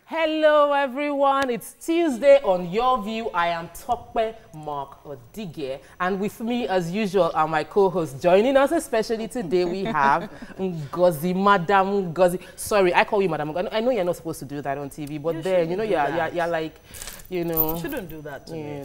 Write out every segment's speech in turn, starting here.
Hello everyone, it's Tuesday on Your View. I am Tokpe Mark Odige, and with me as usual are my co-hosts. Joining us especially today we have Ngozi, Madam Ngozi. Sorry, I call you Madam Ngozi. I know you're not supposed to do that on TV, but then, you know, you're like, you know. You shouldn't do that to me.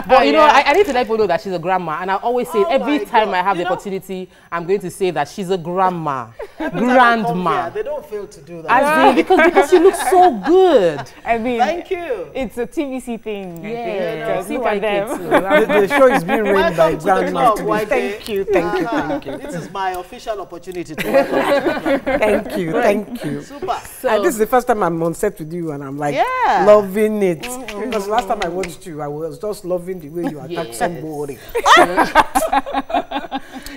But, you know, I need to let people know that she's a grandma, and I always say every time I have the opportunity, I'm going to say that she's a grandma. Grandma. They don't fail to do that. As in, because you look so good. I mean, thank you. It's a TVC thing. Yeah, look at them. The show is being run by grandma. Thank you. This is my official opportunity to welcome. Thank you. Super. So, this is the first time I'm on set with you, and I'm like loving it. Because last time I watched you, I was just loving the way you attacked somebody.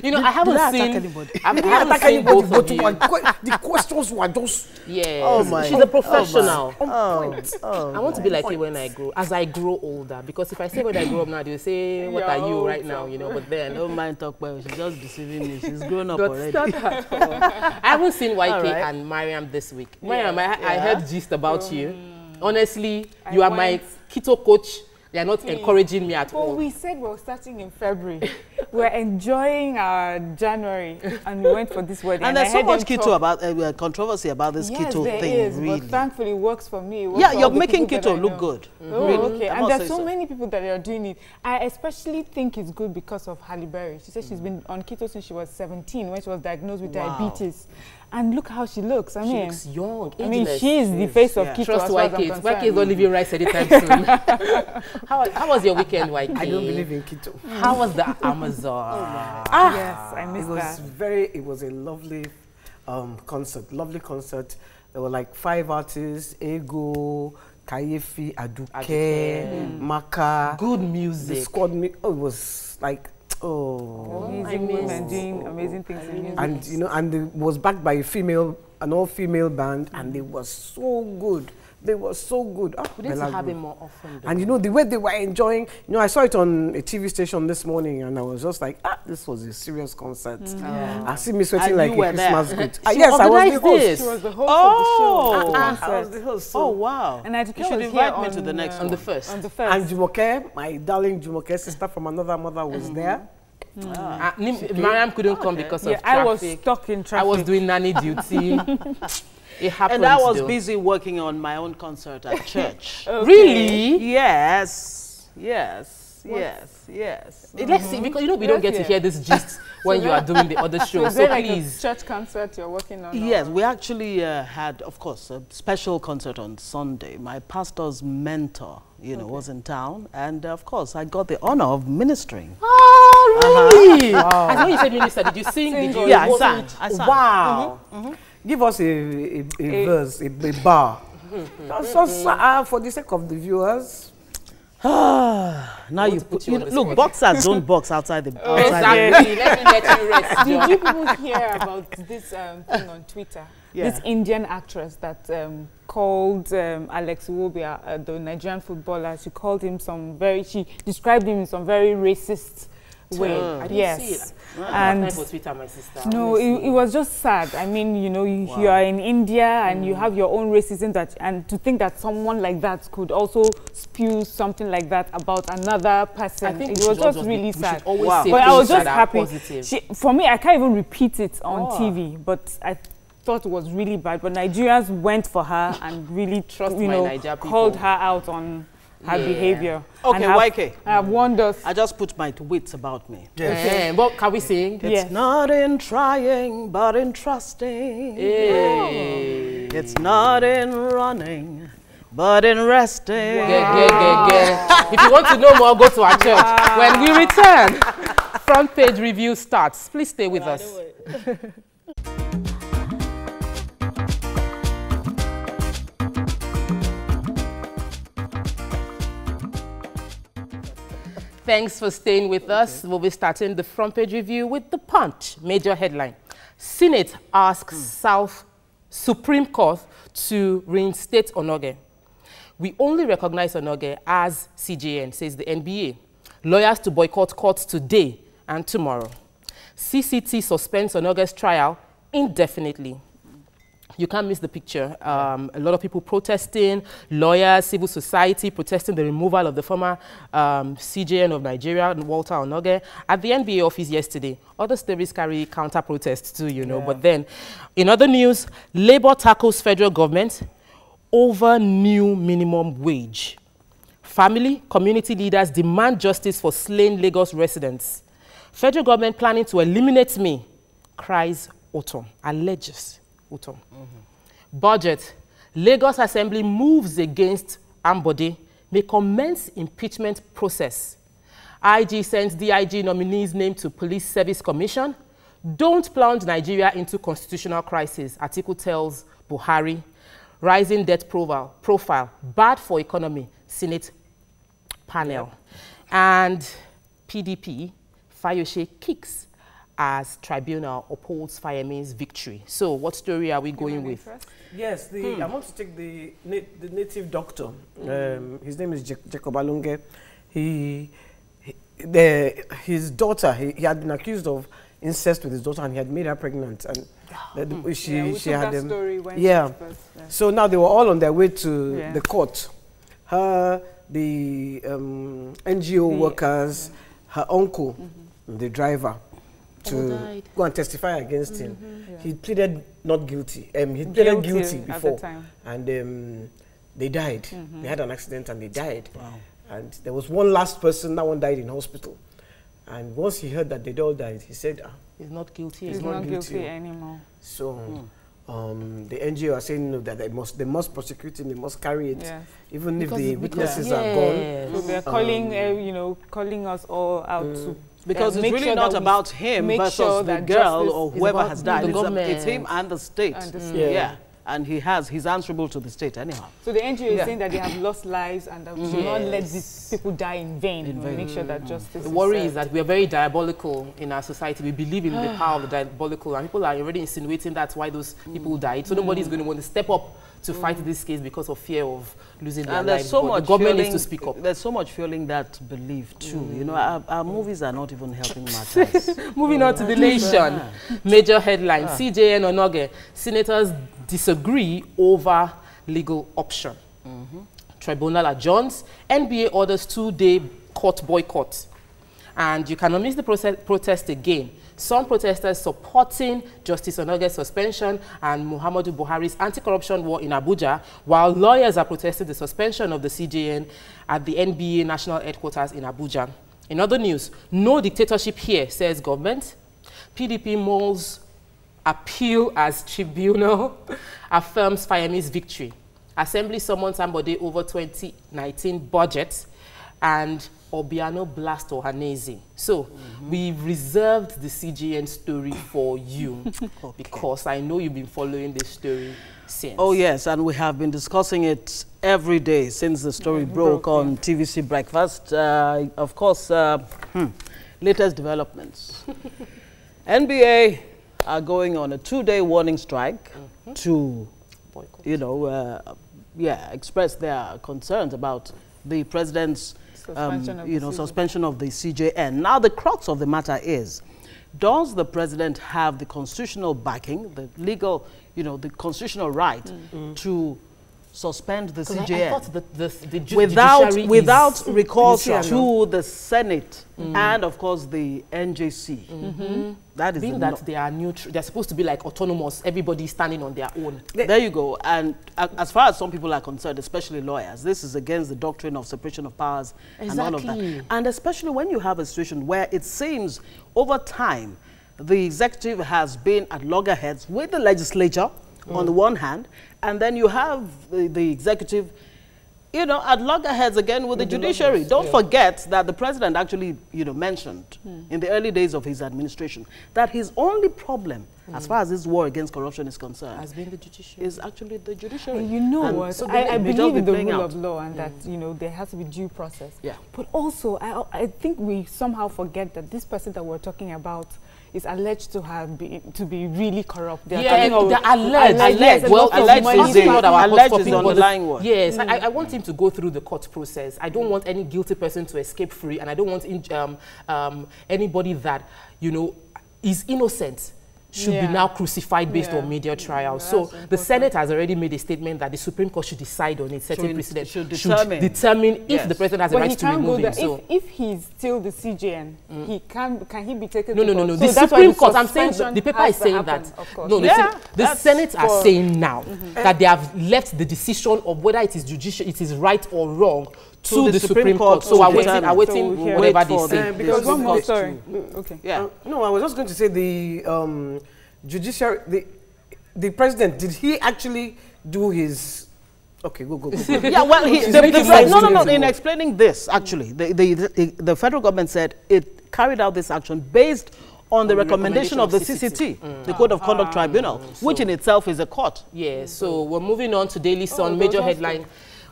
You know, I haven't seen anybody. I haven't seen both of you. The questions were just she's a professional. I I want to be like you when I grow, as I grow older. Because if I say when I grow up now, they'll say, what are you right now? You know, but then don't mind talk about she's just deceiving me. She's grown up already. I haven't seen YK and Mariam this week. Mariam, I heard gist about you. Honestly, you are my keto coach. They are not encouraging me at all. Well, we said we were starting in February. We're enjoying our January, and we went for this wedding. And there's so much keto about controversy about this keto thing. Yes, really. but thankfully it works for me. You're making keto look good. Oh, really. okay. And there's so many people that are doing it. I especially think it's good because of Halle Berry. She said she's been on keto since she was 17 when she was diagnosed with diabetes. And look how she looks. I mean, she looks young, ageless. I mean, she is the face of keto. Trust YK. YK is not living rice anytime soon. How was your weekend, YK? I don't believe in keto. How was the Amazon? Yes, I missed that. It was a lovely lovely concert. There were like 5 artists: Ego, Kayefi, Aduke, Maka. Good music. The squad. It was like amazing women doing amazing things in music. And you know, and it was backed by an all-female band, and they were so good. They were so good. We need to have it more often. Though. And you know, the way they were enjoying, you know, I saw it on a TV station this morning, and I was just like, this was a serious concert. I see me sweating like a Christmas good. Yes, I was the host. She was the host of the show. I was the host. So wow. And I should invite me to the next one. On the first. And Jumoke, my darling Jumoke, sister from another mother, was there. Mariam couldn't come because of traffic. I was stuck in traffic. I was doing nanny duty. It happened. And I was busy working on my own concert at church. Really? Yes. Let's see, because you know we don't get to hear this gist when you are doing the other show. So like please. A church concert you're working on? Yes, we actually had, of course, a special concert on Sunday. My pastor's mentor, you know, was in town, and of course, I got the honor of ministering. Oh, really? Wow. I know you said minister. Did you sing? Did you? Yeah, I sang. Wow. Give us a verse, a bar. For the sake of the viewers. Now you put look, boxers don't box outside the Exactly. Let me let you rest. Did you people hear about this thing on Twitter? This Indian actress that called Alex Iwobi, the Nigerian footballer, she she described him in some very racist way. I didn't see it. And for Twitter, my sister. No, it was just sad. I mean, you know, you are in India and you have your own racism, and to think that someone like that could also spew something like that about another person, I think it was just really sad. But I was just happy. For me, I can't even repeat it on TV, but I thought it was really bad. But Nigerians went for her and really called her out on her behavior. Okay, YK. I have warned us. I just put my wits about me. Yes. Okay. What can we sing? It's not in trying, but in trusting. Hey. It's not in running, but in resting. If you want to know more, go to our church. When we return, front page review starts. Please stay with us. Thanks for staying with us. We'll be starting the front page review with the Punch. Major headline. Senate asks South Supreme Court to reinstate Onoge. We only recognize Onoge as CJN, says the NBA. Lawyers to boycott courts today and tomorrow. CCT suspends Onoge's trial indefinitely. You can't miss the picture. A lot of people protesting, lawyers, civil society protesting the removal of the former CJN of Nigeria, Walter Onoge, at the NBA office yesterday. Other stories carry counter-protests too, you know. But then, in other news, Labour tackles federal government over new minimum wage. Family, community leaders demand justice for slain Lagos residents. Federal government planning to eliminate me, cries Autumn, alleges Autumn. Budget. Lagos Assembly moves against Ambode, may commence impeachment process. IG sends DIG nominees named to Police Service Commission. Don't plunge Nigeria into constitutional crisis, article tells Buhari. Rising debt profile, bad for economy, Senate panel. And PDP, Fayose kicks as tribunal upholds Fayemi's victory. So what story are we going with? Yes, I want to take the native doctor. His name is Jacob Alunge. His daughter, he had been accused of incest with his daughter, and he had made her pregnant. And she had So now they were all on their way to the court. Her, the NGO workers, her uncle, the driver, to go and testify against him. He pleaded not guilty. He pleaded guilty before, and they died. They had an accident and they died. Wow. And there was one last person. That one died in hospital. And once he heard that they all died, he said, he's not guilty. He's not guilty anymore. So the NGO are saying no, that they must prosecute him. They must carry it, even if the witnesses are gone. So they're calling, calling us all out to. Because it's really not about him versus the girl or whoever has died. It's him and the state. And he's answerable to the state anyhow. So the NGO is saying that they have lost lives and that we should not let these people die in vain. Make sure that justice. The worry is that we are very diabolical in our society. We believe in the power of the diabolical, and people are already insinuating that's why those people died. So nobody's going to want to step up to fight this case because of fear of losing their lives. So much the government needs to speak up. There's so much fueling that belief too. You know, our movies are not even helping matters. Moving on to the nation. Major headline: CJN Onoge, senators disagree over legal option. Tribunal adjourns. NBA orders 2-day court boycott. And you cannot miss the protest again. Some protesters supporting Justice Onoge's suspension and Muhammadu Buhari's anti-corruption war in Abuja, while lawyers are protesting the suspension of the CJN at the NBA national headquarters in Abuja. In other news, no dictatorship here, says government. PDP mulls appeal as tribunal affirms Fayemi's victory. Assembly summons somebody over 2019 budget, and Obiano blast Ohaneze. So we've reserved the CJN story for you because I know you've been following this story since. Oh yes, and we have been discussing it every day since the story broke on TVC Breakfast. Of course, latest developments. NBA are going on a 2-day warning strike to, express their concerns about the president's suspension of the CJN. Now, the crux of the matter is, does the president have the constitutional backing, the legal, the constitutional right to suspend the CJN I thought the without recourse to the Senate and, of course, the NJC? That is being that they are neutral, they're supposed to be like autonomous, everybody standing on their own. There you go. And as far as some people are concerned, especially lawyers, this is against the doctrine of separation of powers and all of that. And especially when you have a situation where it seems over time the executive has been at loggerheads with the legislature on the one hand, and then you have the executive, at loggerheads again with the judiciary. Don't forget that the president actually, mentioned in the early days of his administration that his only problem, as far as this war against corruption is concerned, has been the judiciary. Is actually the judiciary. And you know what? So I believe in the rule of law and that, there has to be due process. Yeah. But also, I think we somehow forget that this person that we're talking about is alleged to have be really corrupt. They're alleged. Well, alleged is the underlying word. Yes, I want him to go through the court process. I don't want any guilty person to escape free, and I don't want anybody that is innocent should be now crucified based on media trial. So the Senate has already made a statement that the Supreme Court should decide on it, setting precedent, should determine if the president has the right to remove him. So if he's still the CJN, can he be taken to court? No. The Supreme Court, I'm saying, the paper is saying that. No, the Senate are saying now that they have left the decision of whether it is judicial, it is right or wrong to the Supreme Court. So I'm waiting whatever they say. Because one more story. Okay. Yeah. No, I was just going to say the judiciary, the president, did he actually do his... Okay, go. Yeah, well, in explaining this, actually, the federal government said it carried out this action based on the recommendation of the CCT, the Code of Conduct Tribunal, which in itself is a court. Yeah, so we're moving on to Daily Sun, major headline.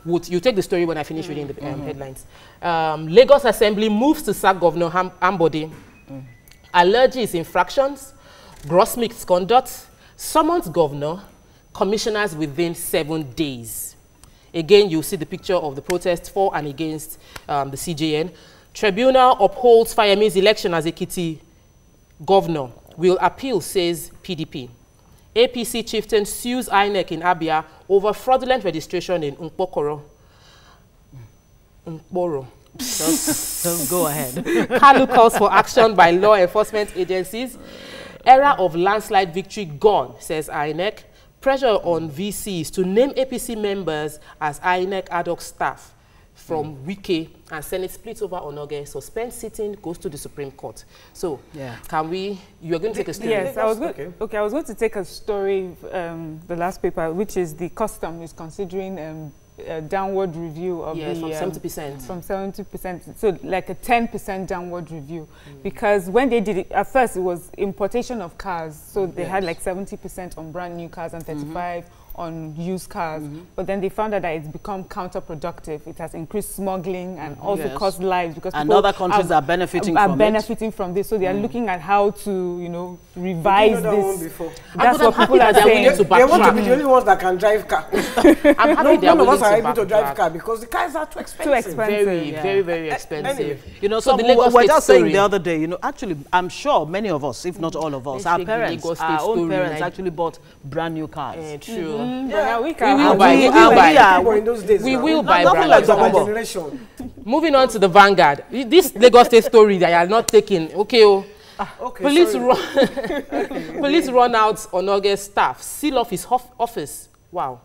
You take the story when I finish reading the headlines. Lagos Assembly moves to sack Governor Ambode. Allergies, infractions, gross misconduct, summons governor, commissioners within 7 days. Again, you see the picture of the protest for and against the CJN. Tribunal upholds Fayemi's election as Ekiti governor. Will appeal, says PDP. APC chieftain sues INEC in Abia over fraudulent registration in Nkporo. Don't go ahead. Kalu calls for action by law enforcement agencies. Era of landslide victory gone, says INEC. Pressure on VCs to name APC members as INEC ad hoc staff from Wike, and Senate splits over Onoge. Suspend sitting, goes to the Supreme Court. So, can we... You are going to take a story? Yes, I was going to take a story, the last paper, which is the custom is considering a downward review of the... from 70%. From 70%. So, like a 10% downward review. Because when they did it, at first it was importation of cars. So, they had like 70% on brand new cars and 35% on used cars, but then they found out that it's become counterproductive. It has increased smuggling and also caused lives because other countries are benefiting from this. So they are looking at how to, you know, revise this. That's what people are saying. They want to be the only ones that can drive car. I'm happy none of us are able to drive car because the cars are too expensive. Very expensive. You know, so we're just saying the other day, you know, actually, I'm sure many of us, if not all of us, our parents, our own parents actually bought brand new cars. True. Yeah, we will buy generation. Moving on to the Vanguard. This Lagos State story that I are not taking. Police run out on August staff, seal off his office. Wow.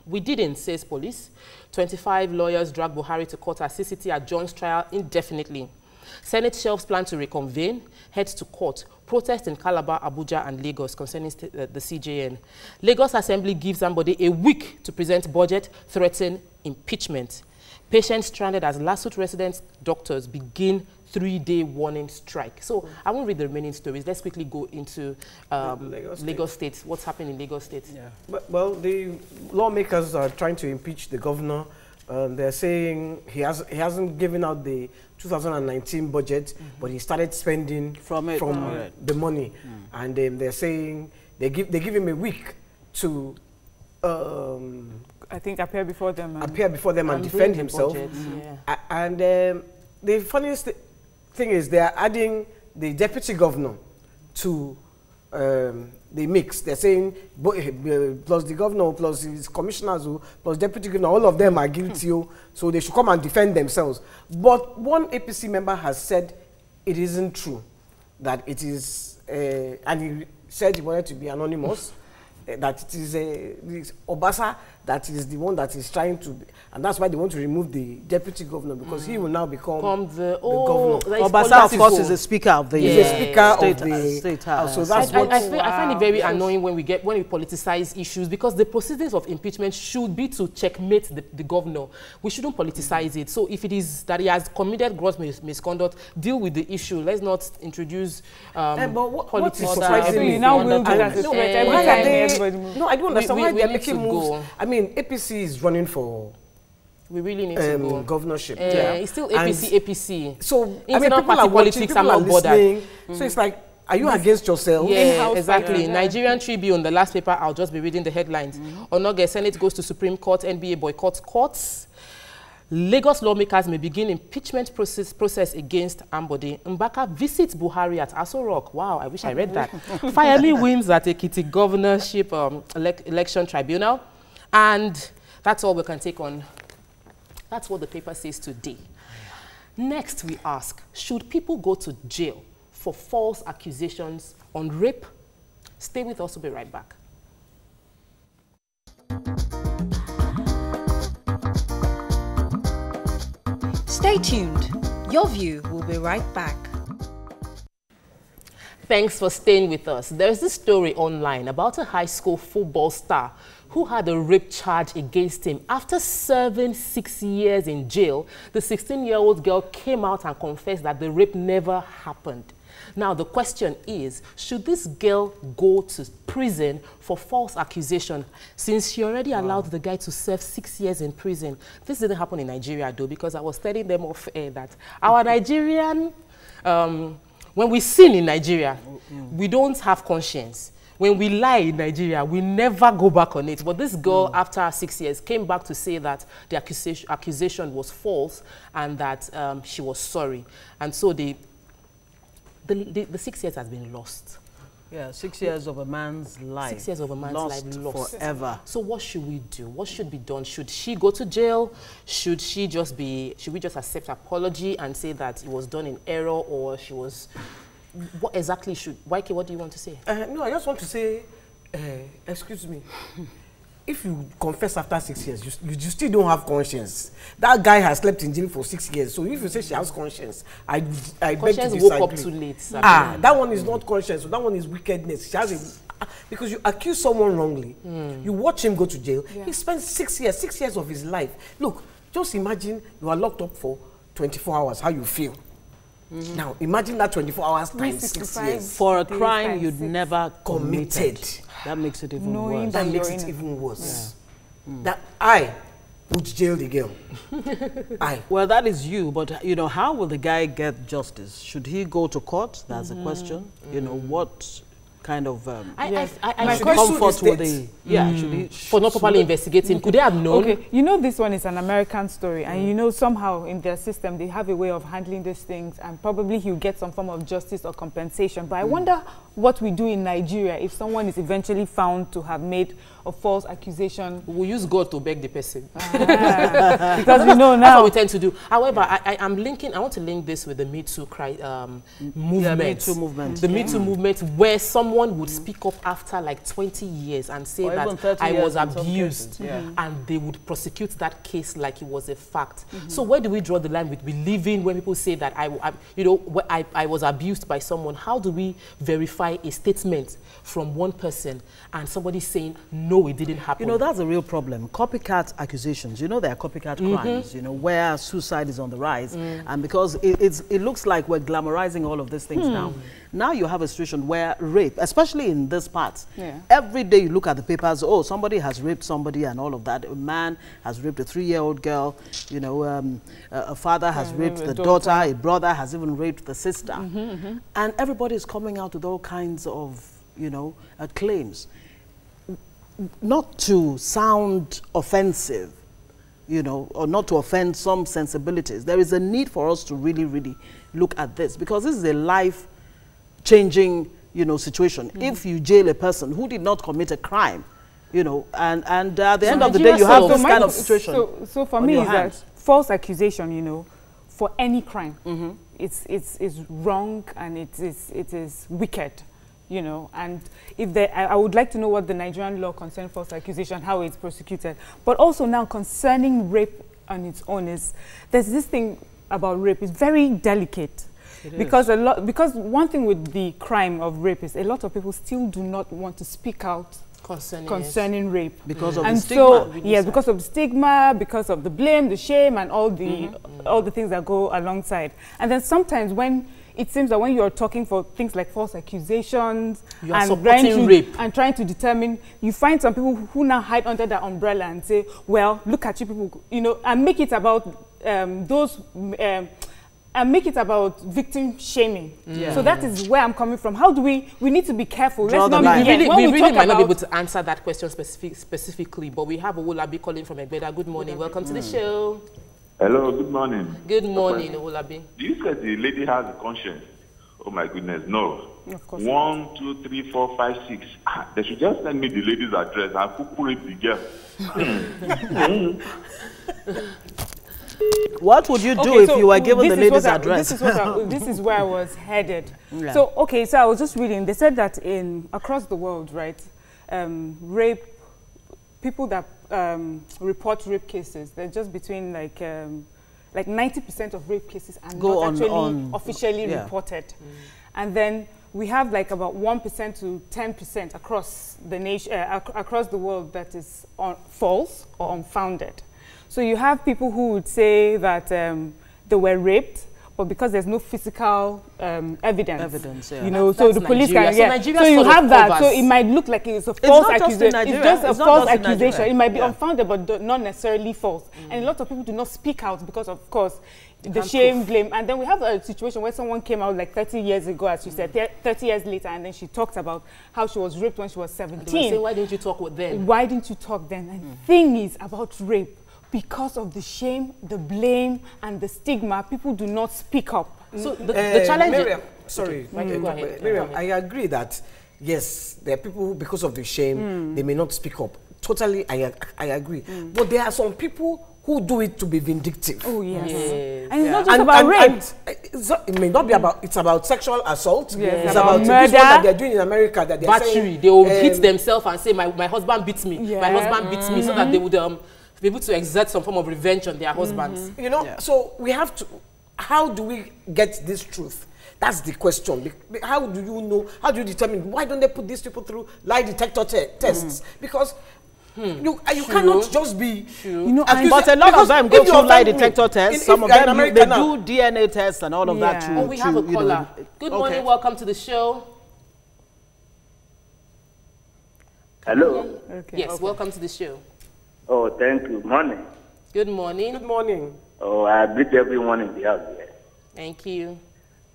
We didn't, says police. 25 lawyers drag Buhari to court as CCT adjourns trial indefinitely. Senate shelves plan to reconvene, heads to court. Protest in Calabar, Abuja, and Lagos concerning the CJN. Lagos Assembly gives somebody a week to present budget, threaten impeachment. Patients stranded as Lasut residents, doctors begin 3-day warning strike. So I won't read the remaining stories. Let's quickly go into Lagos State. What's happening in Lagos State? Yeah. Well, the lawmakers are trying to impeach the governor. They're saying he hasn't given out the 2019 budget, but he started spending from the money, and they're saying they give him a week to I think appear before them and defend himself. And the funniest thing is they are adding the deputy governor to the mix. They're saying plus the governor, plus his commissioners, plus deputy governor, all of them are guilty, so they should come and defend themselves. But one APC member has said it isn't true, that it is, and he said he wanted to be anonymous, that it is Obasa that is the one that is trying to, and that's why they want to remove the deputy governor, because he will now become the governor. Obasa, of course, is the speaker of the state house. So that's I find it very annoying when we politicize issues, because the proceedings of impeachment should be to checkmate the governor. We shouldn't politicize it. So if it is that he has committed gross misconduct, deal with the issue. Let's not introduce what is surprising me now will do that. No, I don't understand why they're making moves. I mean, APC is running for we really need to go. Governorship. It's still APC. So internal party politics are not bothered. So it's like, are you against yourself? Yeah, exactly. Nigerian Tribune, the last paper, I'll just be reading the headlines. Onoge, Senate goes to Supreme Court, NBA boycotts courts. Lagos lawmakers may begin impeachment process against Ambode. Mbaka visits Buhari at Aso Rock. Wow, I wish I read that. Fayemi wins at Ekiti governorship election tribunal. And that's all we can take on. That's what the paper says today. Next, we ask, should people go to jail for false accusations on rape? Stay with us, we'll be right back. Stay tuned. Your View will be right back. Thanks for staying with us. There's this story online about a high school football star who had a rape charge against him. After serving 6 years in jail, the 16-year-old girl came out and confessed that the rape never happened. Now, the question is, should this girl go to prison for false accusation since she already allowed the guy to serve 6 years in prison? This didn't happen in Nigeria, though, because I was telling them off air that our Nigerian, when we sin in Nigeria, we don't have conscience. When we lie in Nigeria, we never go back on it. But this girl, after 6 years, came back to say that the accusation was false and that she was sorry. And so the 6 years has been lost. Yeah, 6 years of a man's life. 6 years of a man's life lost forever. So what should we do? What should be done? Should she go to jail? Should we just accept apology and say that it was done in error, or she was... What exactly should... Waike, what do you want to say? No, I just want to say, excuse me. If you confess after 6 years, you still don't have conscience. That guy has slept in jail for 6 years. So if you say she has conscience, I beg to disagree. Woke up too late. That one is not conscience. So that one is wickedness. She has because you accuse someone wrongly. You watch him go to jail. Yeah. He spends 6 years of his life. Look, just imagine you are locked up for 24 hours. How you feel? Now, imagine that 24 hours times 6 years. For a crime you'd never committed. That makes it even worse. That makes it even worse. Yeah. That I would jail the girl. Well, that is you, but you know, how will the guy get justice? Should he go to court? That's the question. You know, what kind of comfort will they? Yeah, for not properly investigating, could they have known? Okay, you know, this one is an American story, and you know, somehow in their system they have a way of handling these things, and probably he'll get some form of justice or compensation. But I wonder what we do in Nigeria if someone is eventually found to have made a false accusation. We use God to beg the person. Because we know now. That's what we tend to do. However, I want to link this with the Me Too movement. Yeah, Me Too movement. The Me Too movement, where someone would speak up after like 20 years and say that I was abused, and they would prosecute that case like it was a fact. So where do we draw the line with believing when people say that I was abused by someone? How do we verify a statement from one person and somebody saying no, it didn't happen? You know, that's a real problem. Copycat accusations. You know, there are copycat crimes. You know, where suicide is on the rise, and because it looks like we're glamorizing all of these things now. Now you have a situation where rape, especially in this part, every day you look at the papers, oh, somebody has raped somebody and all of that. A man has raped a 3-year-old girl, you know, a father has raped the daughter, a brother has even raped the sister. And everybody is coming out with all kinds of, you know, claims. Not to sound offensive, you know, or not to offend some sensibilities. There is a need for us to really, really look at this, because this is a life-changing, you know, situation. If you jail a person who did not commit a crime, you know, and at the end of the day, you have this kind of situation. So for me, is that false accusation, you know, for any crime, it's wrong and it is wicked. You know, and if I would like to know what the Nigerian law concerning false accusation, how it's prosecuted. But also now concerning rape on its own, there's this thing about rape is very delicate. Because one thing with the crime of rape is a lot of people still do not want to speak out concerning rape. Because of the stigma. So, because of the stigma, because of the blame, the shame, and all the things that go alongside. And then sometimes when it seems that when you're talking for things like false accusations and trying to determine, you find some people who now hide under that umbrella and say, well, look at you people, you know, and make it about and make it about victim shaming. So that is where I'm coming from. How do we need to be careful. We really might not be able to answer that question specifically, but we have Owolabi calling from Egbeda. Good morning. Welcome to the show. Hello, good morning. Good morning, Olabi. Do you say the lady has a conscience? Oh my goodness, no. Of course. 1, 2, 3, 4, 5, 6. They should just send me the lady's address. I'll cook the girl. What would you do if you were given the lady's address? This is where I was headed. Yeah. So, okay, so I was just reading. They said that across the world, right, rape, people that report rape cases, they're just between like 90% of rape cases are not actually officially reported. And then we have like about 1% to 10% across the nation, across the world that is false or unfounded. So you have people who would say that they were raped, but because there's no physical evidence, yeah. You know, that's the police can, so you have that. So it might look like it's a false accusation. It's just a false accusation. It might be unfounded, but not necessarily false. And a lot of people do not speak out because, of course, the shame, blame. And then we have a situation where someone came out like 30 years ago, as you said, 30 years later, and then she talked about how she was raped when she was 17. Say, why didn't you talk with them? Why didn't you talk then? And the thing is about rape, because of the shame, the blame, and the stigma, people do not speak up. So the challenge... Miriam, sorry. Okay. Go ahead. Miriam, I agree that, yes, there are people who, because of the shame, they may not speak up. Totally, I agree. But there are some people who do it to be vindictive. Oh, yes. And it's not just about rape. It may not be about, it's about sexual assault. Yes. It's about murder. This one that they're doing in America. That they're saying, they will hit themselves and say, my husband beats me. Yeah. My husband beats me, so that they would be able to exert some form of revenge on their husbands. You know, so we have to, how do we get this truth? That's the question. How do you know, how do you determine, why don't they put these people through lie detector tests? Because you cannot just be... You know, but a lot of them go through lie detector tests. Some of them, they do DNA tests and all of that too. Oh, we have a caller. Good morning, welcome to the show. Hello. Okay. Yes, welcome to the show. Oh, thank you. Morning. Good morning. Good morning. Oh, I greet everyone in the house here. Thank you.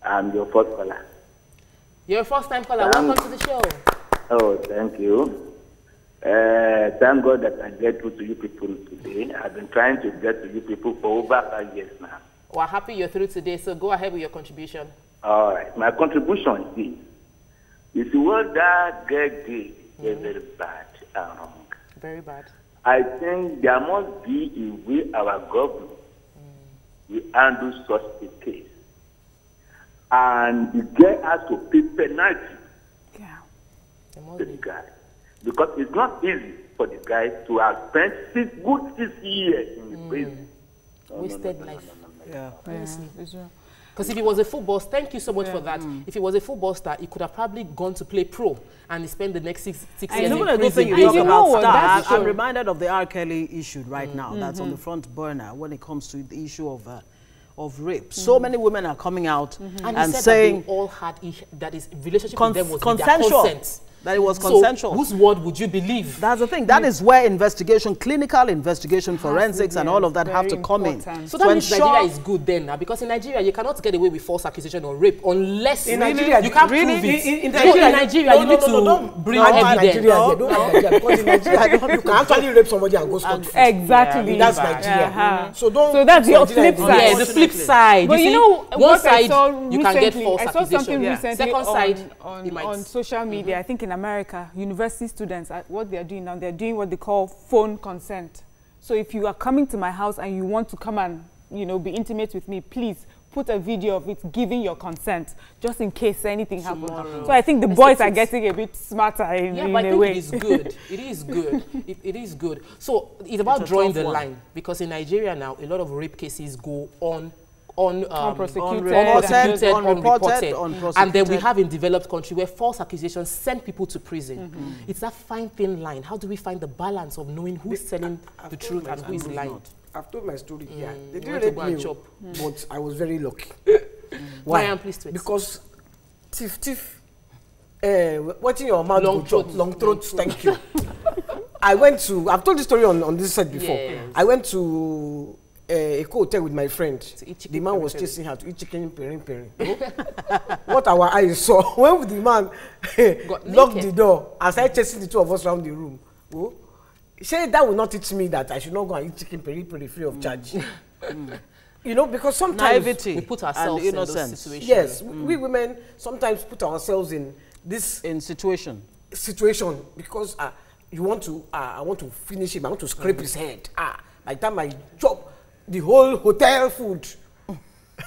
I'm your first caller. You're a first-time caller. Welcome to the show. Oh, thank you. Thank God that I get through to you people today. I've been trying to get to you people for over 5 years now. We're happy you're through today, so go ahead with your contribution. All right. My contribution is this. You see what that girl did is very bad and wrong. Very bad. I think there must be a way our government will handle such a case. And the girl has to pay penalty to the guy. Because it's not easy for the guy to have spent 6 years in the prison. Wasted life. Honestly. Because if he was a football star, thank you so much for that. If he was a football star, he could have probably gone to play pro and he spent the next six years in prison. You talk about stars. I'm reminded of the R. Kelly issue right now. That's on the front burner when it comes to the issue of rape. So many women are coming out and saying that they all had that his relationship with them was consensual. With their consent. That it was consensual. So whose word would you believe? That's the thing. That is where investigation, clinical investigation, forensics, and all of that have to come in. So that means Nigeria is good then now, because in Nigeria you cannot get away with false accusation or rape unless you can't prove it. In Nigeria, you need to bring evidence. Don't Nigeria, because in Nigeria you can actually rape somebody and go scot free. Exactly. That's Nigeria. So that's the flip side. Yeah, the flip side. But you know, one side you can get false accusation. I saw something recently second side on social media. I think in America, university students, what they're doing now, they're doing what they call phone consent. So if you are coming to my house and you want to come and, you know, be intimate with me, please put a video of it giving your consent, just in case anything happens. So I think the boys are getting a bit smarter in a way. I think it is good. It is good. It is good. So it's about drawing the line, because in Nigeria now, a lot of rape cases go unprosecuted, unreported. And then we have in developed country where false accusations send people to prison. It's that fine thin line. How do we find the balance of knowing who's telling the truth and who is lying? I've told my story here. They didn't rape me, but I was very lucky. Why? I'm pleased to because thief, what's in your mouth? Long throat, thank you. I've told this story on this set before. Yes. I went to a hotel with my friend. The man was chasing her to eat chicken peri. What our eyes saw when the man locked the door and started chasing the two of us around the room. Say that will not teach me that I should not go and eat chicken peri free of charge. You know, because sometimes naivety, we put ourselves in those situations. Yes, we women sometimes put ourselves in this situation because you want to, I want to finish him, I want to scrape his head. By the time I chop the whole hotel food,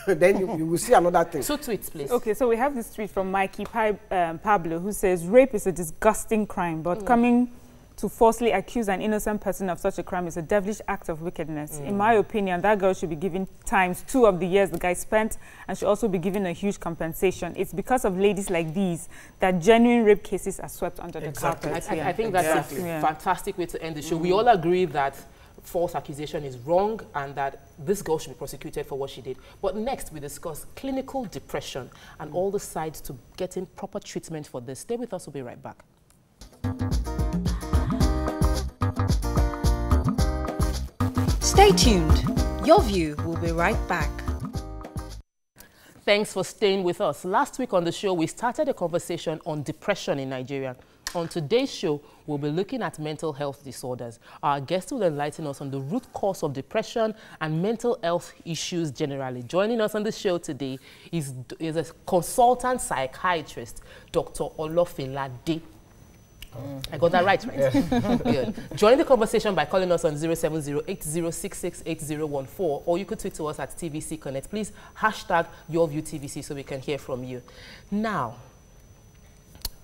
then you will see another thing. So tweets, please. Okay, so we have this tweet from Mikey Pablo, who says, rape is a disgusting crime, but coming to falsely accuse an innocent person of such a crime is a devilish act of wickedness. In my opinion, that girl should be given ×2 of the years the guy spent and should also be given a huge compensation. It's because of ladies like these that genuine rape cases are swept under the carpet. I think that's a fantastic way to end the show. We all agree that false accusation is wrong and that this girl should be prosecuted for what she did. But next we discuss clinical depression and all the sides to getting proper treatment for this. Stay with us, we'll be right back. Stay tuned. Your View will be right back. Thanks for staying with us. Last week on the show, we started a conversation on depression in Nigeria. On today's show, we'll be looking at mental health disorders. Our guest will enlighten us on the root cause of depression and mental health issues generally. Joining us on the show today is a consultant psychiatrist, Dr. Olofinlade. I got that right? Yeah. Good. Join the conversation by calling us on 070-8066-8014, or you could tweet to us at TVC Connect. Please hashtag YourViewTVC so we can hear from you. Now,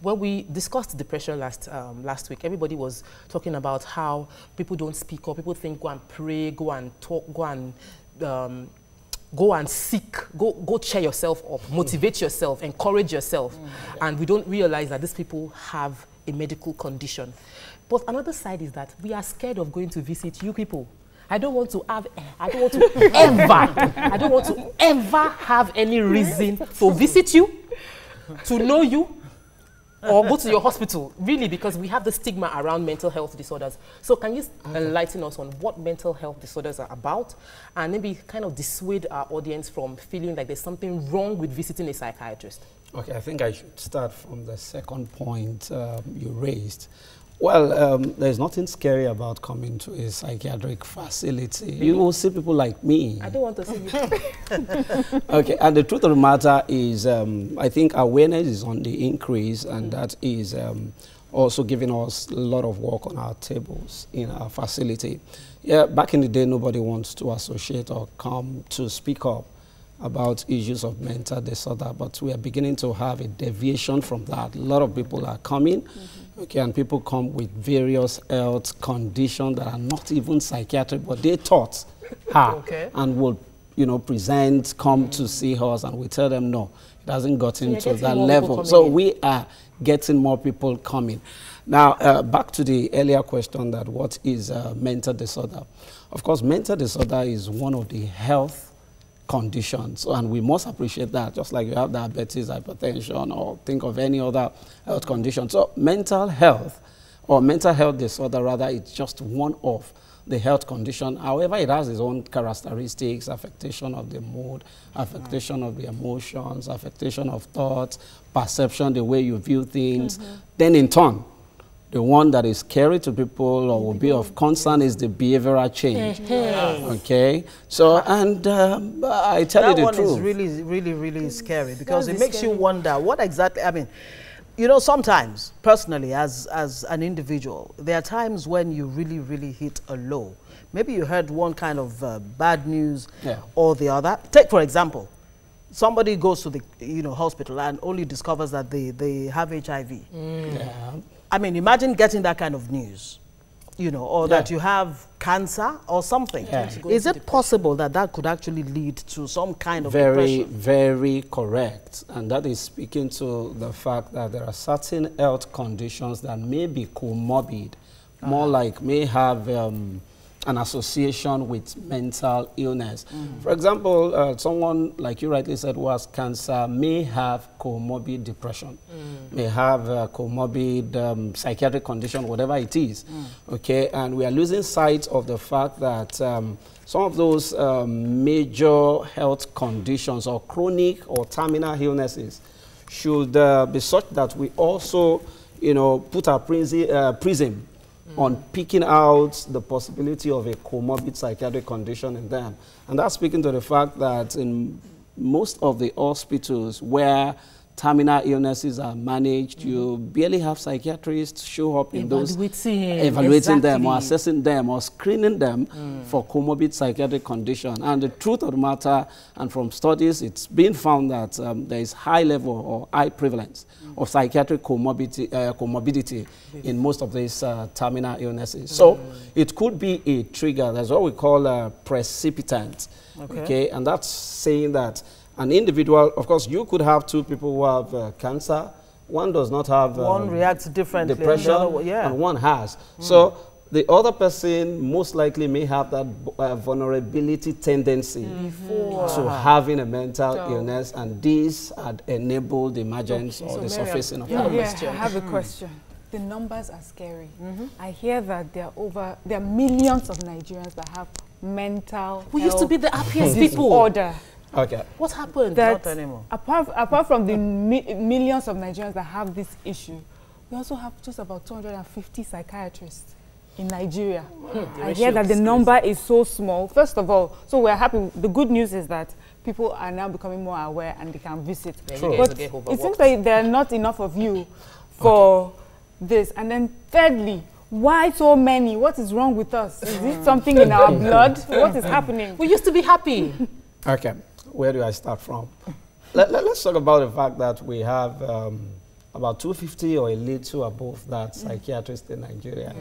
when we discussed depression last week, everybody was talking about how people don't speak up. People think go and pray, go and talk, go and seek, go cheer yourself up, motivate yourself, encourage yourself. And we don't realize that these people have a medical condition. But another side is that we are scared of going to visit you people. I don't want to ever have any reason to visit you, to know you, or go to your hospital, really, because we have the stigma around mental health disorders. So can you enlighten us on what mental health disorders are about, and maybe kind of dissuade our audience from feeling like there's something wrong with visiting a psychiatrist? Okay, I think I should start from the second point you raised. Well, there's nothing scary about coming to a psychiatric facility. You will see people like me. I don't want to see you. Okay, and the truth of the matter is, I think awareness is on the increase, and that is also giving us a lot of work on our tables in our facility. Yeah, back in the day, nobody wants to associate or come to speak up about issues of mental disorder, but we are beginning to have a deviation from that. A lot of people are coming, okay, and people come with various health conditions that are not even psychiatric, but they thought and will, you know, come to see us, and we tell them no, it hasn't gotten to that level. So we are getting more people coming. Now, back to the earlier question that what is mental disorder? Of course, mental disorder is one of the health conditions, and we must appreciate that, just like you have diabetes, hypertension, or think of any other health condition. So mental health, or mental health disorder rather, it's just one of the health condition. However, it has its own characteristics, affectation of the mood, affectation of the emotions, affectation of thoughts, perception, the way you view things. Then in turn, the one that is scary to people or will be of concern is the behavioral change. Okay? So, and I tell you the truth. That one is really scary, because it makes you wonder what exactly, I mean, you know, sometimes, personally, as an individual, there are times when you really hit a low. Maybe you heard one kind of bad news or the other. Take, for example, somebody goes to the hospital and only discovers that they have HIV. I mean, imagine getting that kind of news, you know, or that you have cancer or something. Is it possible that that could actually lead to some kind of depression? Very correct. And that is speaking to the fact that there are certain health conditions that may be comorbid, more like may have an association with mental illness. For example, someone, like you rightly said, who has cancer may have comorbid depression, may have a comorbid psychiatric condition, whatever it is. Okay, and we are losing sight of the fact that some of those major health conditions or chronic or terminal illnesses should be such that we also, you know, put our prism on picking out the possibility of a comorbid psychiatric condition in them. And that's speaking to the fact that in most of the hospitals where terminal illnesses are managed, you barely have psychiatrists show up in those, evaluating them or assessing them or screening them for comorbid psychiatric condition. And the truth of the matter, and from studies, it's been found that there is high level or high prevalence of psychiatric comorbidity in most of these terminal illnesses. So it could be a trigger. That's what we call a precipitant. Okay, and that's saying that an individual, of course, you could have two people who have cancer. One does not have one reacts differently, depression, and one has. So the other person most likely may have that vulnerability tendency to having a mental illness, and this had enabled the emergence or the surfacing of that. I have a question. The numbers are scary. I hear that there are millions of Nigerians that have mental We used to be the happiest people. Disorder. Okay. What happened? Not anymore. Apart from the millions of Nigerians that have this issue, we also have just about 250 psychiatrists in Nigeria. I hear that the number is so small. First of all, so we're happy. The good news is that people are now becoming more aware and they can visit. But it seems like there are not enough of you for this. And then thirdly, why so many? What is wrong with us? Is it something in our blood? What is happening? We used to be happy. Okay. Where do I start from? Let's talk about the fact that we have about 250 or a little above that psychiatrists in Nigeria.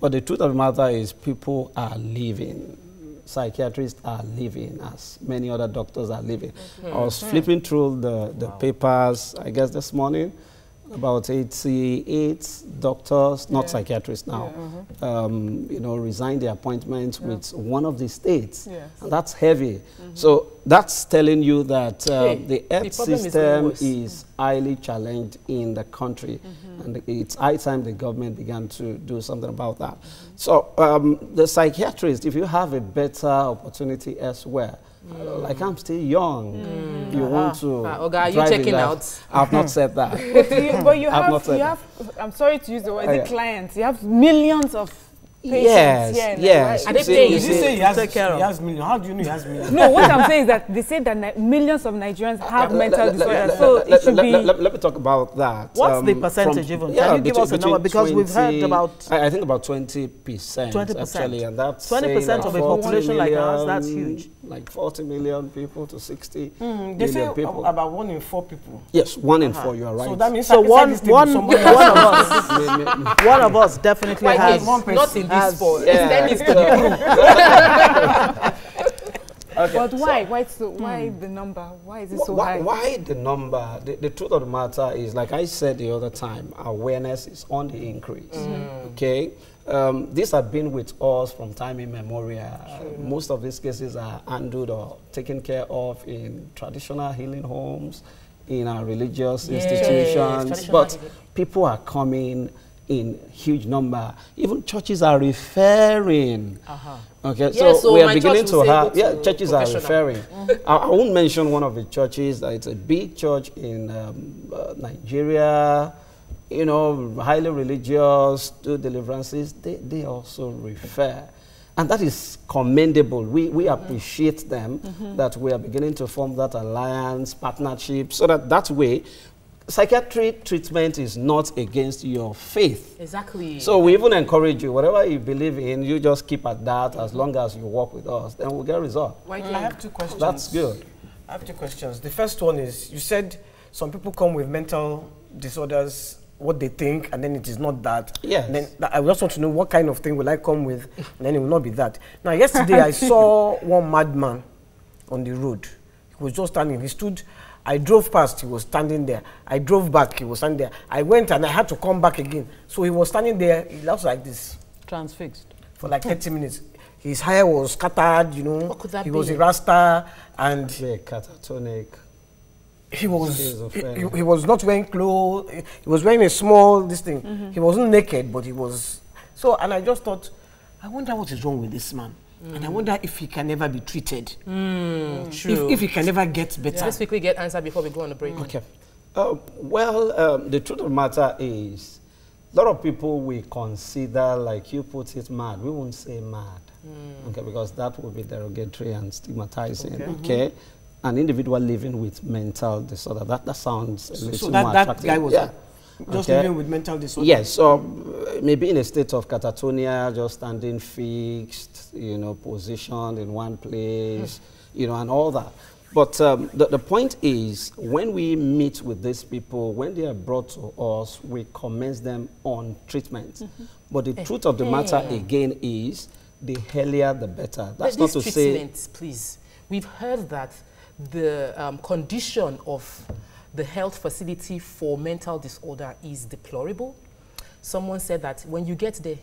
But the truth of the matter is people are living. Psychiatrists are living as many other doctors are living. I was flipping through the papers, I guess this morning, about 88 doctors, not psychiatrists now, you know, resigned their appointments with one of the states. And that's heavy. So that's telling you that the health system is highly challenged in the country. And it's high time the government began to do something about that. So the psychiatrist, if you have a better opportunity elsewhere, like I'm still young, you want to are you checking out? I've not said that. But you have, I'm sorry to use the word, clients. You have millions of patients here. Yes. Right? Did you say he has millions? How do you know he has millions? No, what I'm saying is that they say that millions of Nigerians have mental disorders. So it should be... Let me talk about that. What's the percentage even? Can you give us a number? Because we've heard about... I think about 20%. 20%. Actually, and that's 20% of a population like ours, that's huge. Like 40 million people to 60 They million say people. about 1 in 4 people. Yes, 1 in 4, you are right. So that means one of us definitely has one person. Not in this sport. Yeah. But why? Why the number? Why is it so high? Why the number? The truth of the matter is, like I said the other time, awareness is on the increase. Okay? These have been with us from time immemorial. Most of these cases are handled or taken care of in traditional healing homes, in our religious institutions. But people are coming in huge number. Even churches are referring. Okay, so we are beginning to have, churches are referring. I won't mention one of the churches. It's a big church in Nigeria, you know, highly religious, do deliverances. They also refer. And that is commendable. We appreciate them that we are beginning to form that alliance, partnership, so that way, psychiatric treatment is not against your faith. Exactly. So we even encourage you, whatever you believe in, you just keep at that as long as you work with us, then we'll get results. I have 2 questions. That's good. I have 2 questions. The first one is, you said some people come with mental disorders, what they think, and then it is not that. Yes. And then I just want to know what kind of thing will I come with, and then it will not be that. Now, yesterday I saw one madman on the road. He was just standing. He stood. I drove past, he was standing there. I drove back, he was standing there. I went and I had to come back again. So he was standing there, he looks like this. Transfixed. For like 30 minutes. His hair was scattered, you know. What could that he be? was a rasta, and Catatonic. He was not wearing clothes. He was wearing a small this thing. He wasn't naked, but he was. So, and I just thought, I wonder what is wrong with this man. And I wonder if he can ever be treated. True. If he can ever get better. Let's quickly get answer before we go on the break. Okay. Well, the truth of the matter is a lot of people will consider, like you put it, mad. We won't say mad, okay, because that would be derogatory and stigmatizing, okay? An individual living with mental disorder, that sounds a little more attractive. That guy was just living with mental disorder? Yes, so maybe in a state of catatonia, just standing fixed, you know, positioned in one place, you know, and all that. But the point is, when we meet with these people, when they are brought to us, we commence them on treatment. But the truth of the matter, again, is the earlier the better. That's not to say... Please, we've heard that the condition of the health facility for mental disorder is deplorable. Someone said that when you get there,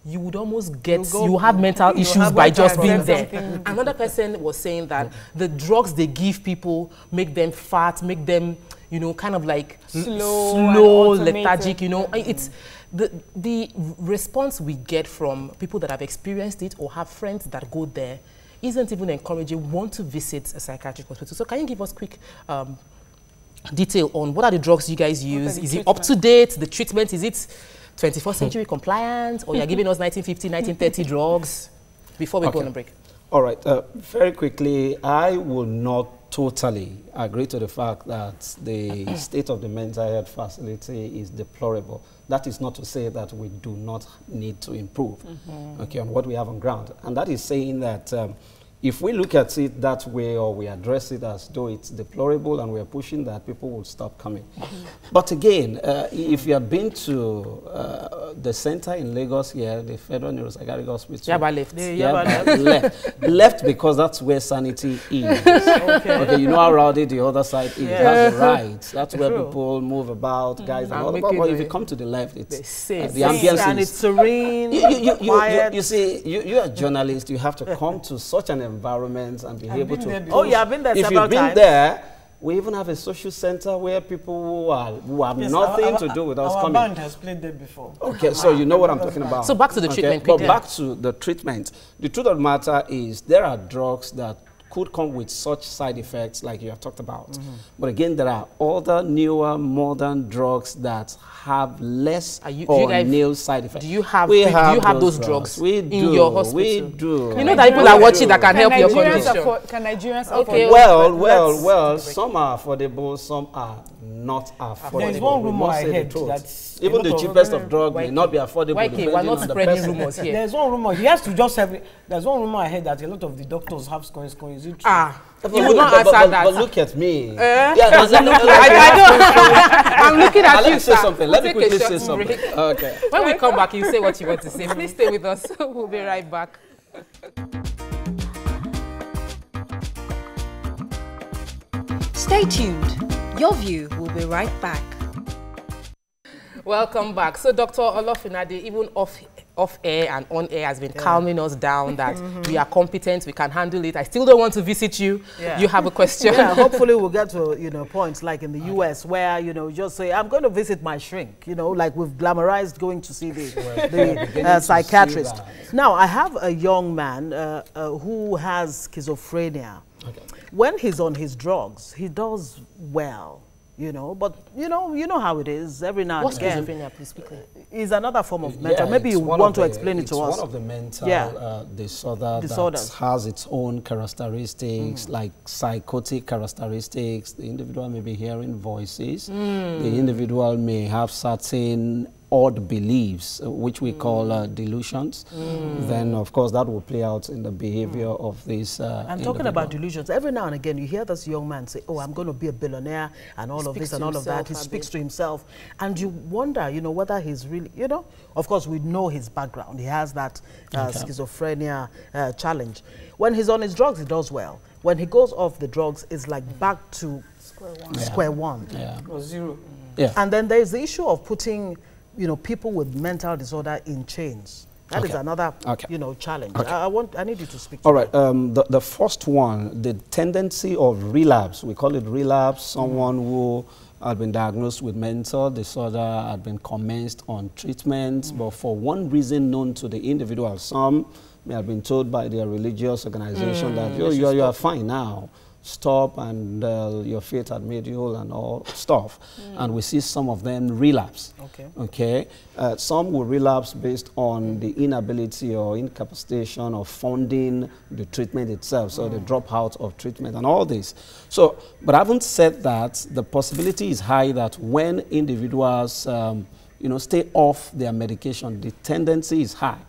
you would almost get, you have mental issues by just being there. Another person was saying that the drugs they give people make them fat, make them, you know, kind of like slow lethargic, you know. It's the response we get from people that have experienced it or have friends that go there isn't even encouraging, want to visit a psychiatric hospital. So can you give us quick detail on what are the drugs you guys use? Is it up to date? The treatment, is it 21st century compliant, or you're giving us 1950, 1930 drugs before we go on a break? All right. Very quickly, I will not totally agree to the fact that the state of the mental health facility is deplorable. That is not to say that we do not need to improve, okay, on what we have on ground. And that is saying that if we look at it that way, or we address it as though it's deplorable and we're pushing that, people will stop coming. But again, if you have been to the center in Lagos here, the Federal Neuropsychiatric Hospital. Left. Left because that's where sanity is. Okay, you know how rowdy the other side is. That's the right. That's where people move about, guys, and all that. But if you come to the left, it's the ambience and it's serene, quiet. You see, you are a journalist, you have to come to such an environment and be able to... Oh, yeah, I've been there several times. If you've been there, we even have a social center where people who have nothing to do with us coming. Our band has played there before. Okay, so you know what I'm talking about. So back to the treatment. But back to the treatment. The truth of the matter is there are drugs that could come with such side effects like you have talked about. But again, there are other newer, modern drugs that have less or nil side effects. Do you have those drugs in your hospital? We do. You know that people are watching that can help your condition. Can Nigerians afford? Well, some are affordable, some are not affordable. There's one rumor I heard that even the cheapest of drugs may not be affordable. We're not spreading rumors here. There's one rumor. He has to just have. There's one rumor I heard that a lot of the doctors have scoring. Is it true? You would not answer that. But look at me. Does it look like I'm looking at you, say something. Let me quickly say something. Okay. When we come back, you say what you want to say. Please stay with us. We'll be right back. Stay tuned. Your view will be right back. Welcome back. So Dr. Olofinade, even off air and on air, has been calming us down that we are competent, we can handle it. I still don't want to visit you. You have a question? Hopefully we'll get to, points like in the US where, just say, I'm going to visit my shrink, like we've glamorized going to see the psychiatrist. Now, I have a young man who has schizophrenia. When he's on his drugs, he does well. But you know how it is every now and again. What's schizophrenia, please speak? Is another form of mental. Maybe you want to explain it to us. It's one of the mental disorders that has its own characteristics, like psychotic characteristics. The individual may be hearing voices. The individual may have certain odd beliefs, which we call delusions. Then, of course, that will play out in the behavior of this I'm talking about delusions. Every now and again, you hear this young man say, oh, I'm going to be a billionaire, and all of this and all of that. He speaks to himself. And you wonder, whether he's really, Of course, we know his background. He has that schizophrenia challenge. When he's on his drugs, he does well. When he goes off the drugs, it's like back to square one. Or zero. And then there's the issue of putting people with mental disorder in chains. That is another, challenge. I need you to speak to right. The first one, the tendency of relapse. We call it relapse. Someone who had been diagnosed with mental disorder, had been commenced on treatment, but for one reason known to the individual, some may have been told by their religious organization that you are fine now. stop and your feet had made you and all stuff. And we see some of them relapse. Okay. Some will relapse based on the inability or incapacitation of funding the treatment itself. So they drop out of treatment and all this. So, but having said that, the possibility is high that when individuals, you know, stay off their medication, the tendency is high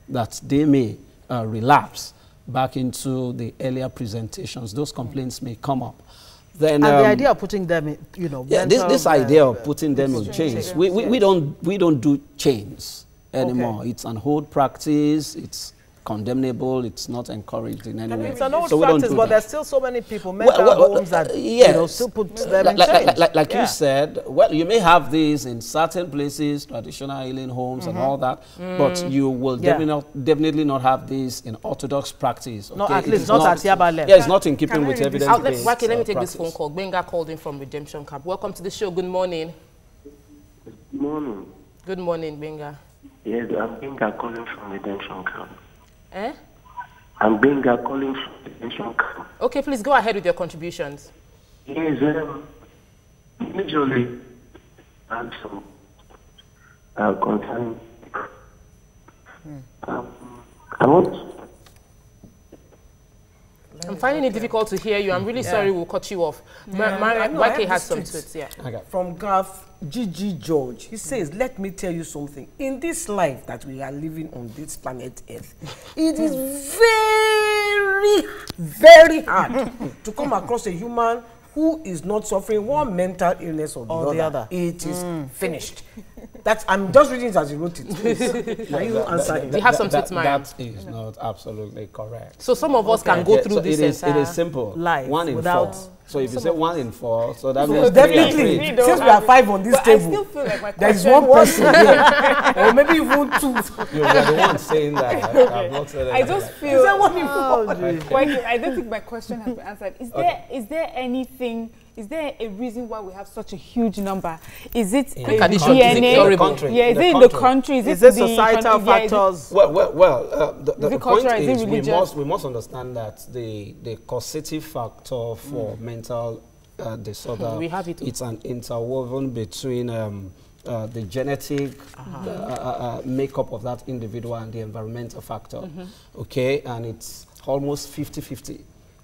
that they may relapse back into the earlier presentations. Those complaints may come up. Then, and the idea of putting them in, you know, yeah, this idea of putting them in chains, we don't do chains anymore. It's an old practice. It's condemnable. It's not encouraged in any way. It's an old practice, but there's still so many people, mental homes that you know, still put them in chains. Like you said, well, you may have these in certain places, traditional healing homes and all that, but you will definitely not have this in orthodox practice. Okay? No, at least not at Yaba level. Yeah, it's not in keeping with evidence-based let me take this phone call. Benga called in from Redemption Camp. Welcome to the show. Good morning. Good morning. Good morning, Benga. Yes, I'm Benga calling from Redemption Camp. Eh? I'm Benga calling from Redemption Camp. Okay, please go ahead with your contributions. Yes, usually I have some concern. I'm finding it difficult to hear you. I'm really sorry we'll cut you off. YK has some tweets, From Graf G.G. George, he says, let me tell you something. In this life that we are living on this planet Earth, it is very, very hard to come across a human who is not suffering one mental illness or the other. It is finished. I'm just reading it as you wrote it. Can you answer him? Do you have some tweets, Mariam? That is not absolutely correct. So some of us can go through this it is simple. Life 1 in 4. So if you say 1 in 4, so that means definitely, since we are 5 on this table, I still feel like my there is one person here, or maybe even 2. You're the one saying that. I've not said I just feel. I don't think my question has been answered. Is there anything? Is there a reason why we have such a huge number? Is it in DNA? Yeah, is it in the country? Is it societal factors? The point is we must understand that the causative factor for mental disorder, it's an interwoven between the genetic makeup of that individual and the environmental factor. Okay, and it's almost 50-50.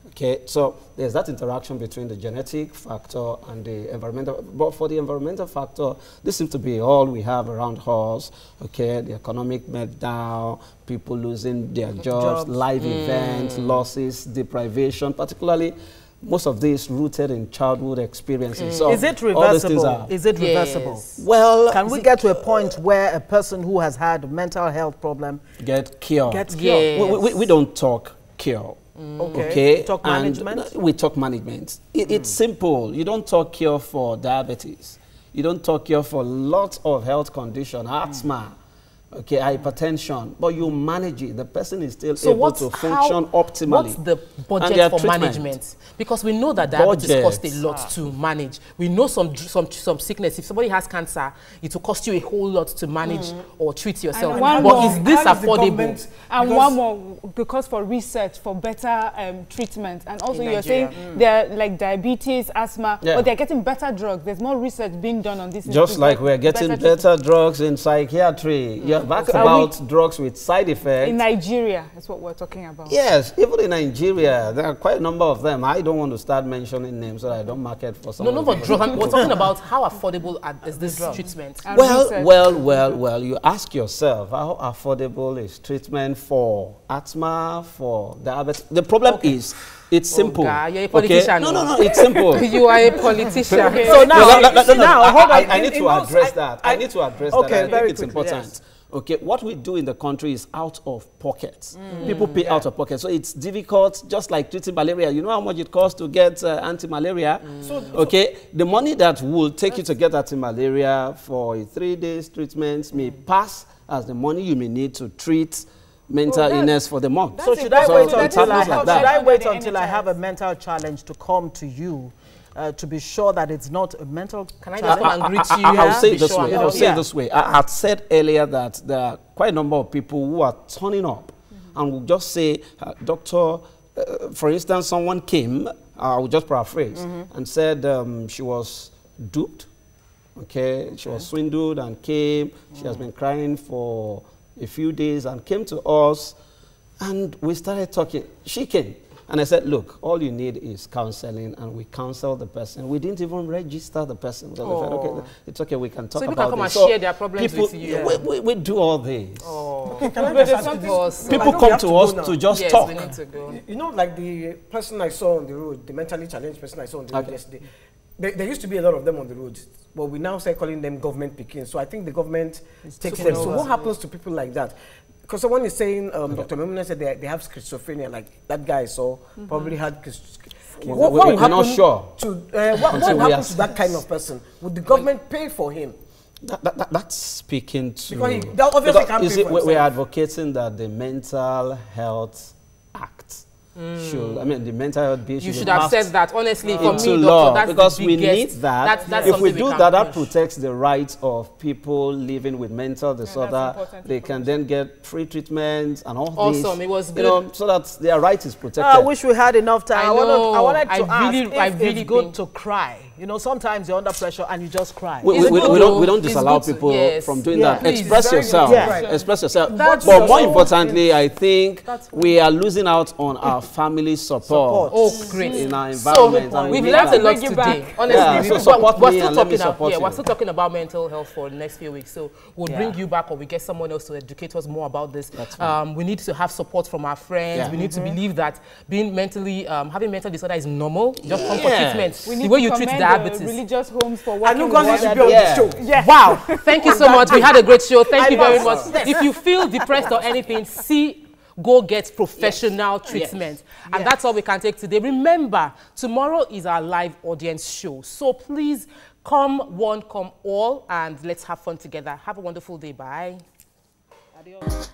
Okay, so there's that interaction between the genetic factor and the environmental. But for the environmental factor, this seems to be all we have around us. Okay, the economic meltdown, people losing their jobs, life events, losses, deprivation, particularly most of this rooted in childhood experiences. So is it reversible? Is it reversible? Yes. Well, can we get to a point where a person who has had a mental health problem get cured? Yes. We don't talk cure. Okay. Talk management? We talk management. It's simple. You don't talk cure for diabetes. You don't talk cure for lots of health conditions, asthma, okay, hypertension, but you manage it. The person is still able to function optimally. What's the budget for management? Because we know that diabetes costs a lot to manage. We know some sickness. If somebody has cancer, it will cost you a whole lot to manage or treat yourself. But is this affordable? And one more, because for research, for better treatment, and also you're saying they're like diabetes, asthma, but they're getting better drugs. There's more research being done on this. Just like we're getting better drugs in psychiatry. That's about drugs with side effects. In Nigeria, that's what we're talking about. Yes, even in Nigeria, there are quite a number of them. I don't want to start mentioning names so that I don't market for some. No, but drugs. We're talking about how affordable is this treatment. Well, you ask yourself, how affordable is treatment for asthma, for diabetes? The problem is, it's simple. God, you're a politician. Okay? No, it's simple. You are a politician. So now, hold on. I need to address that. I need to address that. I think it's important. Yes. Okay, what we do in the country is out of pocket. People pay out of pocket. So it's difficult, just like treating malaria. You know how much it costs to get anti-malaria? Okay, the money that will take you to get anti-malaria for a 3-day treatment may pass as the money you may need to treat mental illness for the month. So should I wait until I have a mental challenge to come to you to be sure that it's not a mental challenge? Can I just come and greet you? I'll say it this way. I'll say it this way. I had said earlier that there are quite a number of people who are turning up and will just say, doctor, for instance, someone came I will just paraphrase, and said she was duped. Okay, she was swindled and came. She has been crying for a few days and came to us, and we started talking. She came. And I said, look, all you need is counseling, and we counsel the person. We didn't even register the person. So we said, okay, it's okay, we can talk about it. So people can come and share their problems with you. We do all this. Okay, can I just ask you, people come to us to just talk. We need to go. You know, like the person I saw on the road, the mentally challenged person I saw on the road yesterday, there used to be a lot of them on the road, but we now start calling them government picking. So I think the government takes them. So what happens to people like that? Because someone is saying, Dr. Memuna said they have schizophrenia, like that guy saw probably had schizophrenia. What will happen to that kind of person? Would the government pay for him? That's speaking to... Because he obviously can't pay for himself. We're advocating that the Mental Health Act should, I mean, the mental health bill you should have said that, honestly, for me, law, doctor, that's because the we biggest, need that. If we do that, that protects the rights of people living with mental disorder. They can then get free treatment and all this. Awesome, it was good. You know, so that their right is protected. I wish we had enough time. I wanted to ask if really it's good to cry. You know, sometimes you're under pressure and you just cry. We don't disallow people from doing that. Please, express yourself. Express yourself. But more importantly, I think we are losing out on our family support. Oh, great. In our environment. So, we've learned a lot today. Honestly, we're still talking about mental health for the next few weeks. So we'll bring you back, or we get someone else to educate us more about this. We need to have support from our friends. We need to believe that being mentally, having mental disorder is normal. Just come for treatment. The way you treat diabetes. Religious homes for working. And Ngozi should be on the show. Yeah. Wow. Thank you so much. We had a great show. Thank you very much. If you feel depressed or anything, go get professional treatment. And that's all we can take today. Remember, tomorrow is our live audience show. So please come one, come all, and let's have fun together. Have a wonderful day. Bye. Adios.